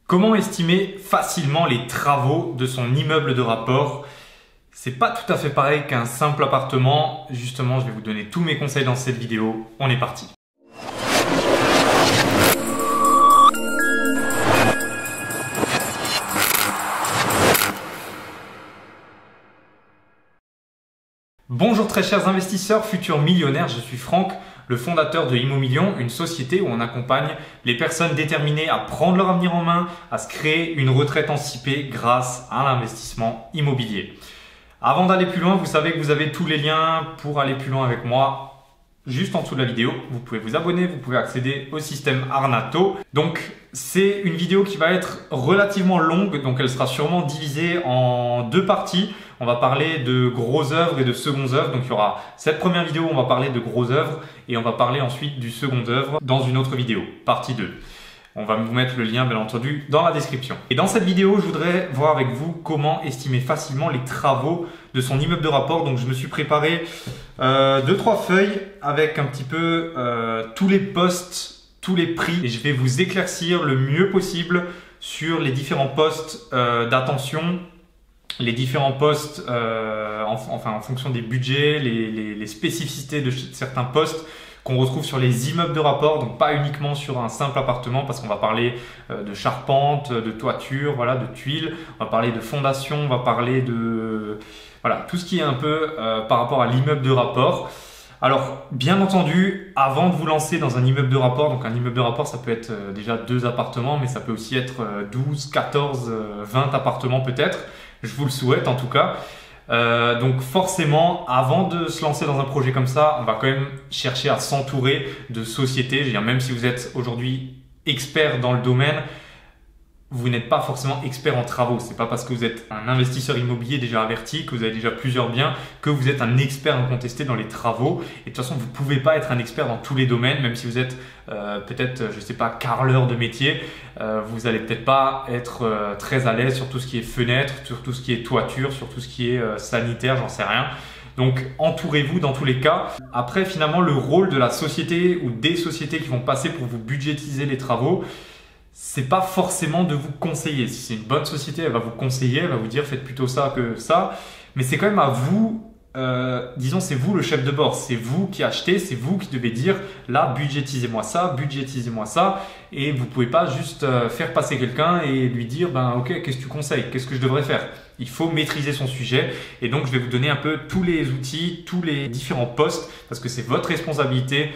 Comment estimer facilement les travaux de son immeuble de rapport? C'est pas tout à fait pareil qu'un simple appartement. Justement, je vais vous donner tous mes conseils dans cette vidéo. On est parti. Bonjour très chers investisseurs, futurs millionnaires, je suis Franck, le fondateur de Immomillion, une société où on accompagne les personnes déterminées à prendre leur avenir en main, à se créer une retraite anticipée grâce à l'investissement immobilier. Avant d'aller plus loin, vous savez que vous avez tous les liens pour aller plus loin avec moi juste en dessous de la vidéo. Vous pouvez vous abonner, vous pouvez accéder au système Arnato. Donc c'est une vidéo qui va être relativement longue, donc elle sera sûrement divisée en deux parties. On va parler de gros œuvres et de secondes œuvres. Donc il y aura cette première vidéo où on va parler de gros œuvres et on va parler ensuite du second œuvre dans une autre vidéo, partie 2. On va vous mettre le lien bien entendu dans la description. Et dans cette vidéo, je voudrais voir avec vous comment estimer facilement les travaux de son immeuble de rapport. Donc je me suis préparé 2-3 feuilles avec un petit peu tous les postes, tous les prix. Et je vais vous éclaircir le mieux possible sur les différents postes d'attention, les différents postes en fonction des budgets, les spécificités de certains postes qu'on retrouve sur les immeubles de rapport, donc pas uniquement sur un simple appartement parce qu'on va parler de charpente, de toiture, voilà, de tuiles, on va parler de fondation, on va parler de voilà, tout ce qui est un peu par rapport à l'immeuble de rapport. Alors, bien entendu, avant de vous lancer dans un immeuble de rapport, donc un immeuble de rapport, ça peut être déjà 2 appartements, mais ça peut aussi être 12, 14, 20 appartements peut-être. Je vous le souhaite en tout cas. Donc forcément, avant de se lancer dans un projet comme ça, on va quand même chercher à s'entourer de sociétés. Je veux dire, même si vous êtes aujourd'hui expert dans le domaine, vous n'êtes pas forcément expert en travaux. C'est pas parce que vous êtes un investisseur immobilier déjà averti, que vous avez déjà plusieurs biens, que vous êtes un expert incontesté dans les travaux. Et de toute façon, vous pouvez pas être un expert dans tous les domaines, même si vous êtes peut-être, je sais pas, carreleur de métier. Vous allez peut-être pas être très à l'aise sur tout ce qui est fenêtre, sur tout ce qui est toiture, sur tout ce qui est sanitaire, j'en sais rien. Donc entourez-vous dans tous les cas. Après, finalement, le rôle de la société ou des sociétés qui vont passer pour vous budgétiser les travaux, c'est pas forcément de vous conseiller. Si c'est une bonne société, elle va vous conseiller, elle va vous dire faites plutôt ça que ça. Mais c'est quand même à vous, disons c'est vous le chef de bord, c'est vous qui achetez, c'est vous qui devez dire là budgétisez-moi ça, budgétisez-moi ça. Et vous pouvez pas juste faire passer quelqu'un et lui dire ben ok, qu'est-ce que tu conseilles, qu'est-ce que je devrais faire. Il faut maîtriser son sujet et donc je vais vous donner un peu tous les outils, tous les différents postes parce que c'est votre responsabilité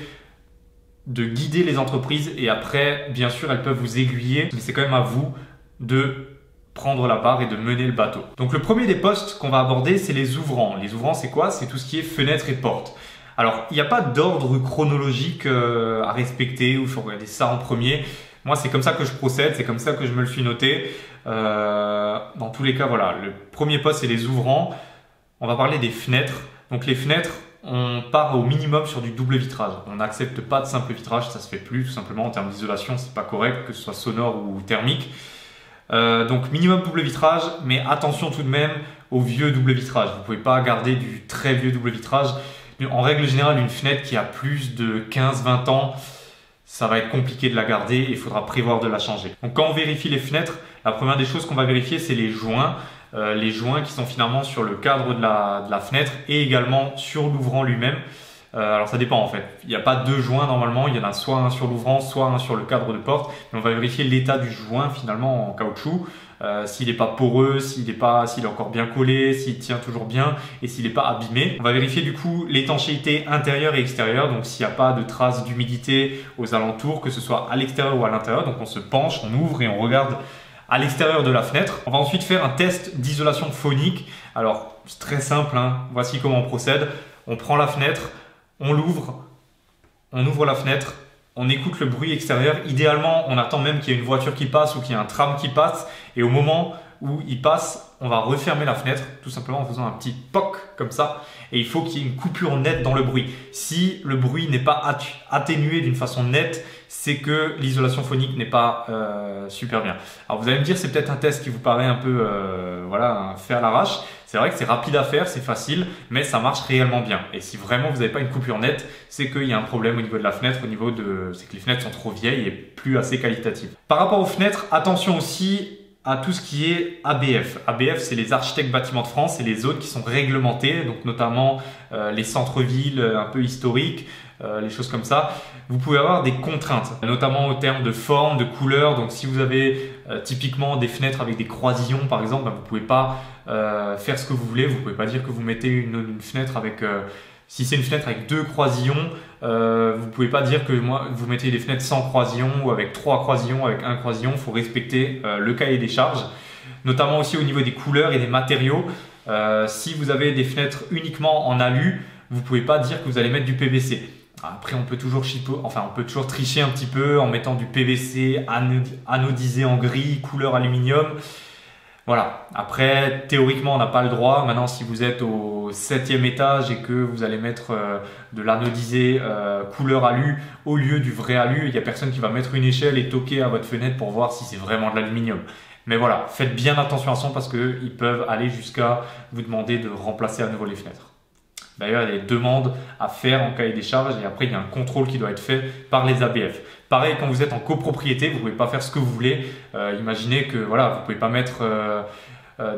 de guider les entreprises et après, bien sûr, elles peuvent vous aiguiller, mais c'est quand même à vous de prendre la barre et de mener le bateau. Donc, le premier des postes qu'on va aborder, c'est les ouvrants. Les ouvrants, c'est quoi? C'est tout ce qui est fenêtres et portes. Alors, il n'y a pas d'ordre chronologique à respecter ou il faut regarder ça en premier. Moi, c'est comme ça que je procède, c'est comme ça que je me le suis noté. Dans tous les cas, voilà, le premier poste, c'est les ouvrants. On va parler des fenêtres. Donc, les fenêtres, on part au minimum sur du double vitrage. On n'accepte pas de simple vitrage, ça se fait plus tout simplement en termes d'isolation, c'est pas correct que ce soit sonore ou thermique. Donc minimum double vitrage, mais attention tout de même au vieux double vitrage. Vous pouvez pas garder du très vieux double vitrage. En règle générale, une fenêtre qui a plus de 15-20 ans, ça va être compliqué de la garder et il faudra prévoir de la changer. Donc quand on vérifie les fenêtres, la première des choses qu'on va vérifier, c'est les joints. Les joints qui sont finalement sur le cadre de la fenêtre et également sur l'ouvrant lui-même. Alors ça dépend en fait. Il n'y a pas 2 joints normalement, il y en a soit un sur l'ouvrant, soit un sur le cadre de porte. Mais on va vérifier l'état du joint finalement en caoutchouc. S'il n'est pas poreux, s'il est encore bien collé, s'il tient toujours bien et s'il n'est pas abîmé. On va vérifier du coup l'étanchéité intérieure et extérieure. Donc s'il n'y a pas de traces d'humidité aux alentours, que ce soit à l'extérieur ou à l'intérieur. Donc on se penche, on ouvre et on regarde à l'extérieur de la fenêtre. On va ensuite faire un test d'isolation phonique. Alors, c'est très simple, hein. Voici comment on procède. On prend la fenêtre, on l'ouvre, on ouvre la fenêtre, on écoute le bruit extérieur. Idéalement, on attend même qu'il y ait une voiture qui passe ou qu'il y ait un tram qui passe. Et au moment où il passe, on va refermer la fenêtre, tout simplement en faisant un petit poc comme ça. Et il faut qu'il y ait une coupure nette dans le bruit. Si le bruit n'est pas atténué d'une façon nette, c'est que l'isolation phonique n'est pas super bien. Alors vous allez me dire, c'est peut-être un test qui vous paraît un peu voilà, fait à l'arrache. C'est vrai que c'est rapide à faire, c'est facile, mais ça marche réellement bien. Et si vraiment vous n'avez pas une coupure nette, c'est qu'il y a un problème au niveau de la fenêtre, c'est que les fenêtres sont trop vieilles et plus assez qualitatives. Par rapport aux fenêtres, attention aussi à tout ce qui est ABF. ABF, c'est les architectes bâtiments de France, c'est les zones qui sont réglementées, donc notamment les centres-villes un peu historiques, les choses comme ça. Vous pouvez avoir des contraintes, notamment au terme de forme, de couleur. Donc si vous avez typiquement des fenêtres avec des croisillons par exemple, vous ne pouvez pas faire ce que vous voulez. Vous ne pouvez pas dire que vous mettez une fenêtre avec... si c'est une fenêtre avec 2 croisillons, vous ne pouvez pas dire que vous mettez des fenêtres sans croisillon ou avec 3 croisillons, avec 1 croisillon. Il faut respecter le cahier des charges, notamment aussi au niveau des couleurs et des matériaux. Si vous avez des fenêtres uniquement en alu, vous ne pouvez pas dire que vous allez mettre du PVC. Après, on peut toujours tricher un petit peu en mettant du PVC anodisé en gris, couleur aluminium. Voilà. Après, théoriquement, on n'a pas le droit. Maintenant, si vous êtes au 7e étage et que vous allez mettre de l'anodisé couleur alu au lieu du vrai alu, il n'y a personne qui va mettre une échelle et toquer à votre fenêtre pour voir si c'est vraiment de l'aluminium. Mais voilà, faites bien attention à ça parce qu'ils peuvent aller jusqu'à vous demander de remplacer à nouveau les fenêtres. D'ailleurs, il y a des demandes à faire en cahier des charges et après, il y a un contrôle qui doit être fait par les ABF. Pareil, quand vous êtes en copropriété, vous ne pouvez pas faire ce que vous voulez. Imaginez que voilà, vous ne pouvez pas mettre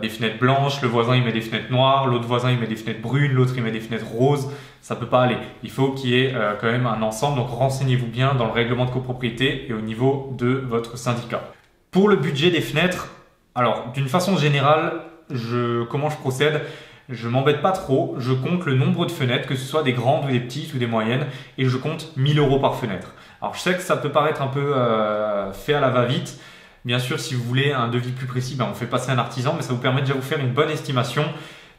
des fenêtres blanches, le voisin il met des fenêtres noires, l'autre voisin il met des fenêtres brunes, l'autre il met des fenêtres roses. Ça ne peut pas aller. Il faut qu'il y ait quand même un ensemble. Donc, renseignez-vous bien dans le règlement de copropriété et au niveau de votre syndicat. Pour le budget des fenêtres, alors d'une façon générale, comment je procède ? Je m'embête pas trop, je compte le nombre de fenêtres, que ce soit des grandes ou des petites ou des moyennes, et je compte 1 000 € par fenêtre. Alors je sais que ça peut paraître un peu fait à la va-vite. Bien sûr, si vous voulez un devis plus précis, on fait passer un artisan, mais ça vous permet déjà de vous faire une bonne estimation.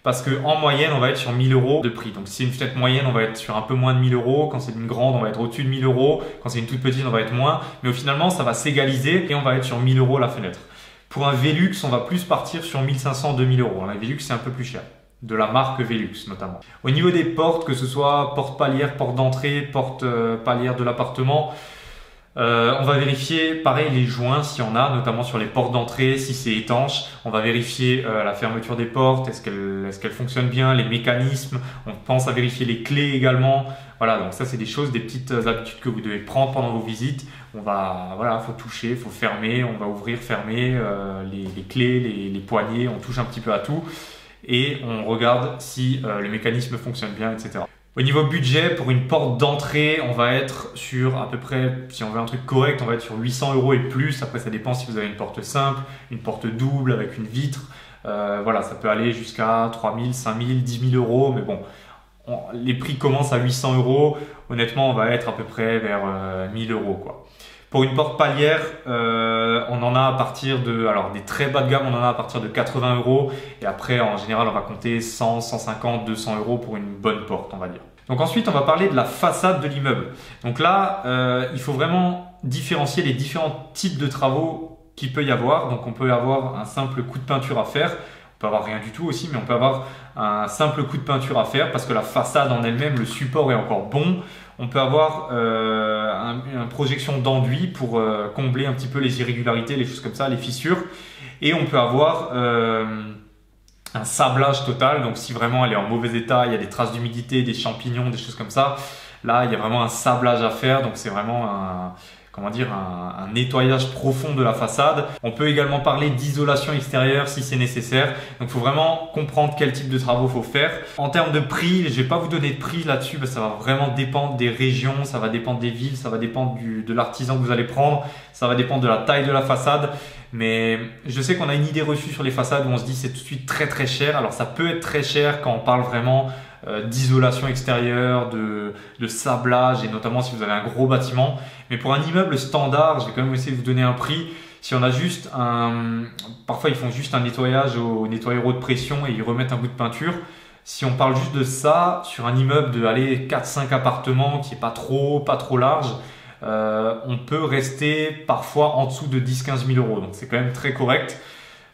Parce qu'en moyenne, on va être sur 1 000 € de prix. Donc si c'est une fenêtre moyenne, on va être sur un peu moins de 1 000 €. Quand c'est une grande, on va être au-dessus de 1 000 €. Quand c'est une toute petite, on va être moins. Mais finalement, ça va s'égaliser et on va être sur 1 000 € la fenêtre. Pour un Velux, on va plus partir sur 1 500 – 2 000 €. Un Velux, c'est un peu plus cher. De la marque Velux notamment. Au niveau des portes, que ce soit porte palière, porte d'entrée, porte palière de l'appartement, on va vérifier pareil les joints s'il y en a, notamment sur les portes d'entrée, si c'est étanche. On va vérifier la fermeture des portes, est-ce qu'elle fonctionne bien, les mécanismes. On pense à vérifier les clés également. Voilà, donc ça c'est des choses, des petites habitudes que vous devez prendre pendant vos visites. Faut toucher, il faut fermer, on va ouvrir, fermer les clés, les poignées, on touche un petit peu à tout. Et on regarde si le mécanisme fonctionne bien, etc. Au niveau budget, pour une porte d'entrée, on va être sur à peu près, si on veut un truc correct, on va être sur 800 € et plus. Après, ça dépend si vous avez une porte simple, une porte double avec une vitre. Voilà, ça peut aller jusqu'à 3 000, 5 000, 10 000 €. Mais bon, les prix commencent à 800 €. Honnêtement, on va être à peu près vers 1 000 € quoi. Pour une porte palière, on en a à partir de, alors des très bas de gamme, on en a à partir de 80 € et après en général on va compter 100, 150, 200 € pour une bonne porte on va dire. Donc ensuite on va parler de la façade de l'immeuble. Donc là il faut vraiment différencier les différents types de travaux qu'il peut y avoir. Donc on peut avoir un simple coup de peinture à faire, on peut avoir rien du tout aussi, mais on peut avoir un simple coup de peinture à faire parce que la façade en elle-même, le support est encore bon. On peut avoir une projection d'enduit pour combler un petit peu les irrégularités, les choses comme ça, les fissures. Et on peut avoir un sablage total. Donc si vraiment elle est en mauvais état, il y a des traces d'humidité, des champignons, des choses comme ça. Là, il y a vraiment un sablage à faire. Donc c'est vraiment un nettoyage profond de la façade. On peut également parler d'isolation extérieure si c'est nécessaire. Donc il faut vraiment comprendre quel type de travaux il faut faire. En termes de prix, je vais pas vous donner de prix là-dessus parce que ça va vraiment dépendre des régions, ça va dépendre des villes, ça va dépendre de l'artisan que vous allez prendre, ça va dépendre de la taille de la façade. Mais je sais qu'on a une idée reçue sur les façades où on se dit c'est tout de suite très très cher. Alors ça peut être très cher quand on parle vraiment d'isolation extérieure, de sablage et notamment si vous avez un gros bâtiment. Mais pour un immeuble standard, je vais quand même essayer de vous donner un prix. Si on a juste parfois ils font juste un nettoyage au nettoyeur haute pression et ils remettent un bout de peinture. Si on parle juste de ça, sur un immeuble de 4-5 appartements qui est pas trop large, on peut rester parfois en dessous de 10-15 000 €. Donc c'est quand même très correct.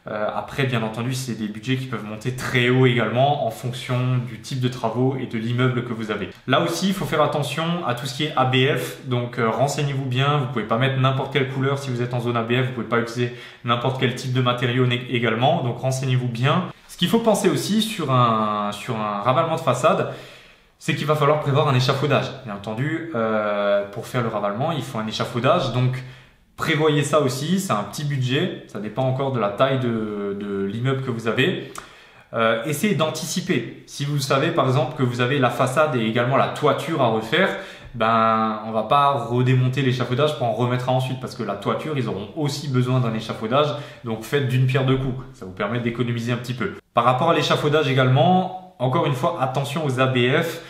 Après, bien entendu, c'est des budgets qui peuvent monter très haut également en fonction du type de travaux et de l'immeuble que vous avez. Là aussi, il faut faire attention à tout ce qui est ABF. Donc, renseignez-vous bien. Vous pouvez pas mettre n'importe quelle couleur si vous êtes en zone ABF. Vous pouvez pas utiliser n'importe quel type de matériau également. Donc, renseignez-vous bien. Ce qu'il faut penser aussi sur un ravalement de façade, c'est qu'il va falloir prévoir un échafaudage. Bien entendu, pour faire le ravalement, il faut un échafaudage. Donc, prévoyez ça aussi. C'est un petit budget. Ça dépend encore de la taille de l'immeuble que vous avez. Essayez d'anticiper. Si vous savez par exemple que vous avez la façade et également la toiture à refaire, ben on va pas redémonter l'échafaudage pour en remettre ensuite parce que la toiture, ils auront aussi besoin d'un échafaudage. Donc faites d'une pierre deux coups. Ça vous permet d'économiser un petit peu. Par rapport à l'échafaudage également, encore une fois, attention aux ABF.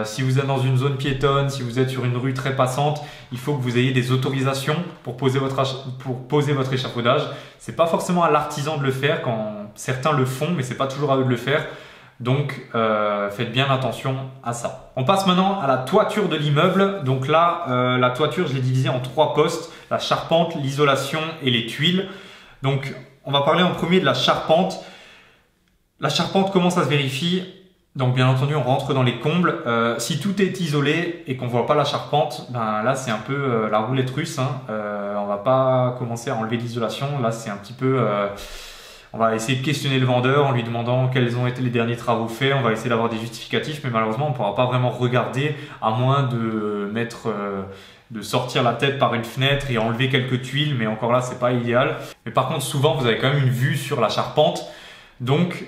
Si vous êtes dans une zone piétonne, si vous êtes sur une rue très passante, il faut que vous ayez des autorisations pour poser votre échafaudage. C'est pas forcément à l'artisan de le faire, quand certains le font, mais c'est pas toujours à eux de le faire. Donc faites bien attention à ça. On passe maintenant à la toiture de l'immeuble. Donc là, la toiture, je l'ai divisée en 3 postes: la charpente, l'isolation et les tuiles. Donc on va parler en premier de la charpente. La charpente, comment ça se vérifie? Donc bien entendu, on rentre dans les combles. Si tout est isolé et qu'on voit pas la charpente, ben là c'est un peu la roulette russe. On va pas commencer à enlever l'isolation. Là c'est un petit peu, on va essayer de questionner le vendeur en lui demandant quels ont été les derniers travaux faits. On va essayer d'avoir des justificatifs, mais malheureusement on pourra pas vraiment regarder à moins de sortir la tête par une fenêtre et enlever quelques tuiles. Mais encore là c'est pas idéal. Mais par contre souvent vous avez quand même une vue sur la charpente. Donc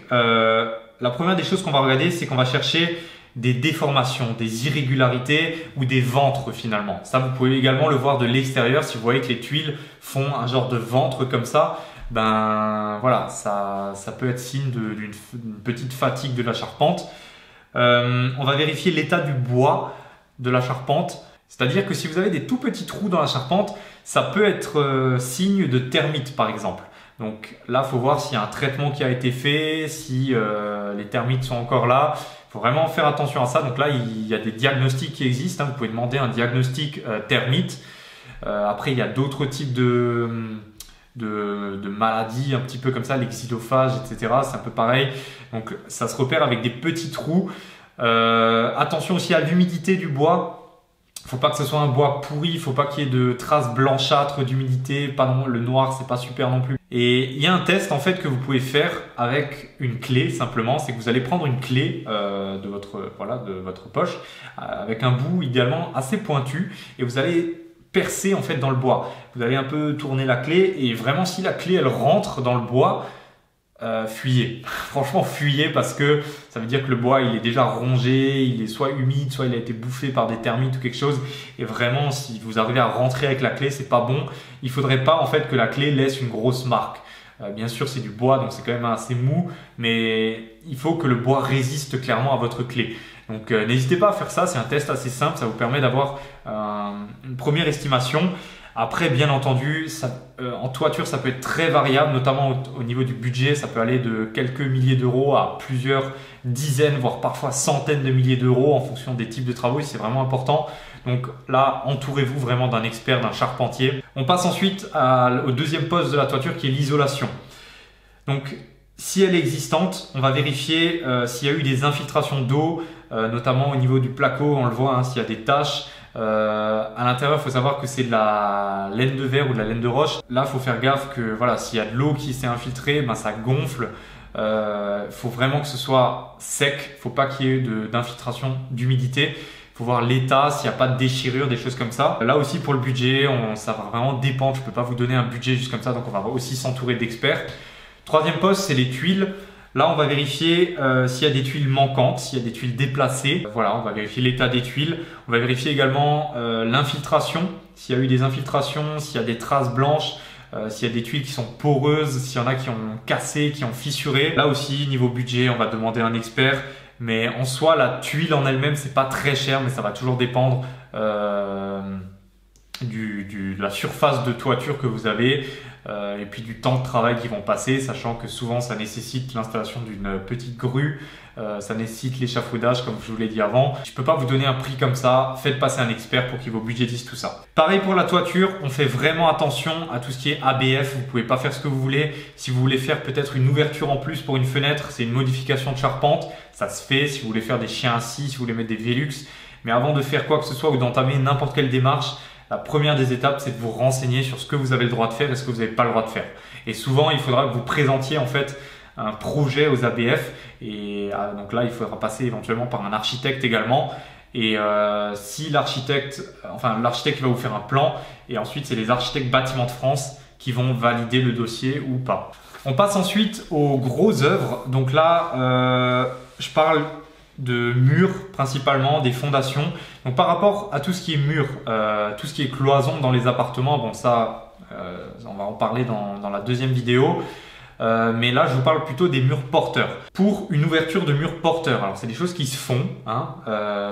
la première des choses qu'on va regarder, c'est qu'on va chercher des déformations, des irrégularités ou des ventres finalement. Ça, vous pouvez également le voir de l'extérieur. Si vous voyez que les tuiles font un genre de ventre comme ça, ben voilà, ça peut être signe d'une petite fatigue de la charpente. On va vérifier l'état du bois de la charpente. C'est-à-dire que si vous avez des tout petits trous dans la charpente, ça peut être signe de termites par exemple. Donc là, il faut voir s'il y a un traitement qui a été fait, si les termites sont encore là. Il faut vraiment faire attention à ça. Donc là, il y a des diagnostics qui existent. Vous pouvez demander un diagnostic termite. Après, il y a d'autres types de maladies un petit peu comme ça, les xylophages, etc. C'est un peu pareil. Donc ça se repère avec des petits trous. Attention aussi à l'humidité du bois. Il ne faut pas que ce soit un bois pourri, il ne faut pas qu'il y ait de traces blanchâtres d'humidité, le noir, c'est pas super non plus. Et il y a un test en fait que vous pouvez faire avec une clé simplement, c'est que vous allez prendre une clé de votre poche avec un bout idéalement assez pointu et vous allez percer en fait dans le bois. Vous allez un peu tourner la clé et vraiment si la clé elle rentre dans le bois, fuyez. Franchement fuyez parce que ça veut dire que le bois il est déjà rongé, il est soit humide, soit il a été bouffé par des termites ou quelque chose et vraiment si vous arrivez à rentrer avec la clé c'est pas bon. Il faudrait pas en fait que la clé laisse une grosse marque. Bien sûr c'est du bois donc c'est quand même assez mou mais il faut que le bois résiste clairement à votre clé. Donc n'hésitez pas à faire ça, c'est un test assez simple, ça vous permet d'avoir une première estimation. Après, bien entendu, en toiture, ça peut être très variable, notamment au niveau du budget. Ça peut aller de quelques milliers d'euros à plusieurs dizaines, voire parfois centaines de milliers d'euros en fonction des types de travaux. Et c'est vraiment important. Donc là, entourez-vous vraiment d'un expert, d'un charpentier. On passe ensuite au deuxième poste de la toiture qui est l'isolation. Donc, si elle est existante, on va vérifier s'il y a eu des infiltrations d'eau, notamment au niveau du placo, on le voit, s'il y a des taches. À l'intérieur, il faut savoir que c'est de la laine de verre ou de la laine de roche. Là, il faut faire gaffe que voilà, s'il y a de l'eau qui s'est infiltrée, ben, ça gonfle. Faut vraiment que ce soit sec. Il faut pas qu'il y ait d'infiltration d'humidité. Il faut voir l'état, s'il n'y a pas de déchirure, des choses comme ça. Là aussi, pour le budget, ça va vraiment dépendre. Je ne peux pas vous donner un budget juste comme ça, donc on va aussi s'entourer d'experts. Troisième poste, c'est les tuiles. Là, on va vérifier s'il y a des tuiles manquantes, s'il y a des tuiles déplacées. Voilà, on va vérifier l'état des tuiles. On va vérifier également l'infiltration, s'il y a eu des infiltrations, s'il y a des traces blanches, s'il y a des tuiles qui sont poreuses, s'il y en a qui ont cassé, qui ont fissuré. Là aussi, niveau budget, on va demander un expert. Mais en soi, la tuile en elle-même, c'est pas très cher, mais ça va toujours dépendre de la surface de toiture que vous avez et puis du temps de travail qu'ils vont passer, sachant que souvent ça nécessite l'installation d'une petite grue, ça nécessite l'échafaudage comme je vous l'ai dit avant. Je peux pas vous donner un prix comme ça, faites passer un expert pour qu'il vous budgétise tout ça. Pareil pour la toiture, on fait vraiment attention à tout ce qui est ABF, vous pouvez pas faire ce que vous voulez. Si vous voulez faire peut-être une ouverture en plus pour une fenêtre, c'est une modification de charpente, ça se fait. Si vous voulez faire des chiens assis, si vous voulez mettre des Velux, mais avant de faire quoi que ce soit ou d'entamer n'importe quelle démarche, la première des étapes, c'est de vous renseigner sur ce que vous avez le droit de faire et ce que vous n'avez pas le droit de faire. Et souvent, il faudra que vous présentiez en fait un projet aux ABF. Et donc là, il faudra passer éventuellement par un architecte également. Et si l'architecte va vous faire un plan, et ensuite c'est les architectes bâtiments de France qui vont valider le dossier ou pas. On passe ensuite aux grosses œuvres. Donc là, je parle de murs principalement, des fondations. Donc par rapport à tout ce qui est mur, tout ce qui est cloison dans les appartements, bon ça, on va en parler dans la deuxième vidéo. Mais là, je vous parle plutôt des murs porteurs. Pour une ouverture de murs porteurs, alors c'est des choses qui se font. Hein.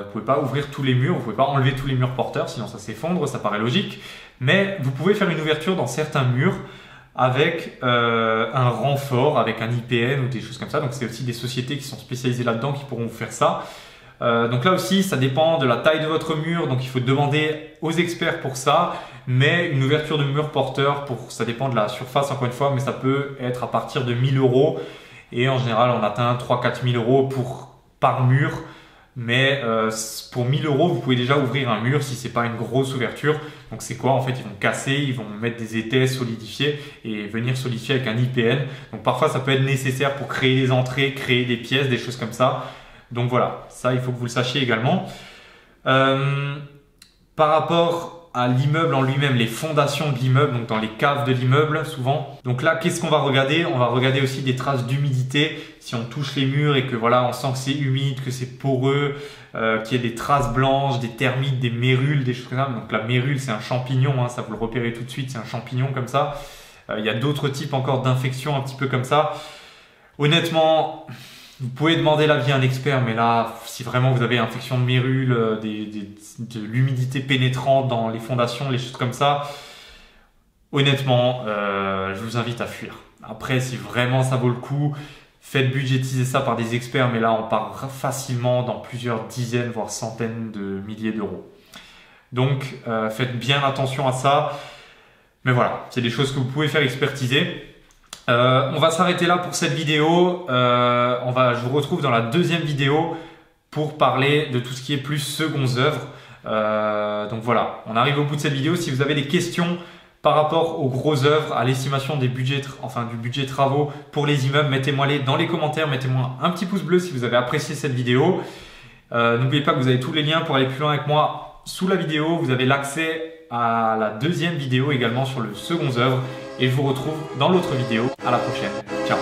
Vous pouvez pas ouvrir tous les murs, vous pouvez pas enlever tous les murs porteurs, sinon ça s'effondre, ça paraît logique. Mais vous pouvez faire une ouverture dans certains murs avec un renfort, avec un IPN ou des choses comme ça. Donc c'est aussi des sociétés qui sont spécialisées là-dedans qui pourront vous faire ça. Donc là aussi, ça dépend de la taille de votre mur, donc il faut demander aux experts pour ça. Mais une ouverture de mur porteur, ça dépend de la surface encore une fois, mais ça peut être à partir de 1000 €. Et en général, on atteint 3-4 000 € par mur. Mais pour 1000 €, vous pouvez déjà ouvrir un mur si c'est pas une grosse ouverture. Donc c'est quoi? En fait, ils vont casser, ils vont mettre des étais solidifiés et venir solidifier avec un IPN. Donc parfois, ça peut être nécessaire pour créer des entrées, créer des pièces, des choses comme ça. Donc voilà, ça il faut que vous le sachiez également. Par rapport à l'immeuble en lui-même, les fondations de l'immeuble, donc dans les caves de l'immeuble souvent. Donc là, qu'est-ce qu'on va regarder? On va regarder aussi des traces d'humidité. Si on touche les murs et que voilà, on sent que c'est humide, que c'est poreux, qu'il y a des traces blanches, des termites, des mérules, des choses comme ça. Donc la mérule, c'est un champignon, hein, ça vous le repérez tout de suite, c'est un champignon comme ça. Il y a d'autres types encore d'infections un petit peu comme ça. Honnêtement, vous pouvez demander l'avis à un expert, mais là, si vraiment vous avez infection de mérule, de l'humidité pénétrante dans les fondations, les choses comme ça, honnêtement, je vous invite à fuir. Après, si vraiment ça vaut le coup, faites budgétiser ça par des experts, mais là, on part facilement dans plusieurs dizaines, voire centaines de milliers d'euros. Donc, faites bien attention à ça. Mais voilà, c'est des choses que vous pouvez faire expertiser. On va s'arrêter là pour cette vidéo. Je vous retrouve dans la deuxième vidéo pour parler de tout ce qui est plus secondes œuvres. Donc voilà, on arrive au bout de cette vidéo. Si vous avez des questions par rapport aux grosses œuvres, à l'estimation des budgets, du budget travaux pour les immeubles, mettez-moi-les dans les commentaires. Mettez-moi un petit pouce bleu si vous avez apprécié cette vidéo. N'oubliez pas que vous avez tous les liens pour aller plus loin avec moi sous la vidéo. Vous avez l'accès à la deuxième vidéo également sur le secondes œuvres. Et je vous retrouve dans l'autre vidéo. À la prochaine. Ciao.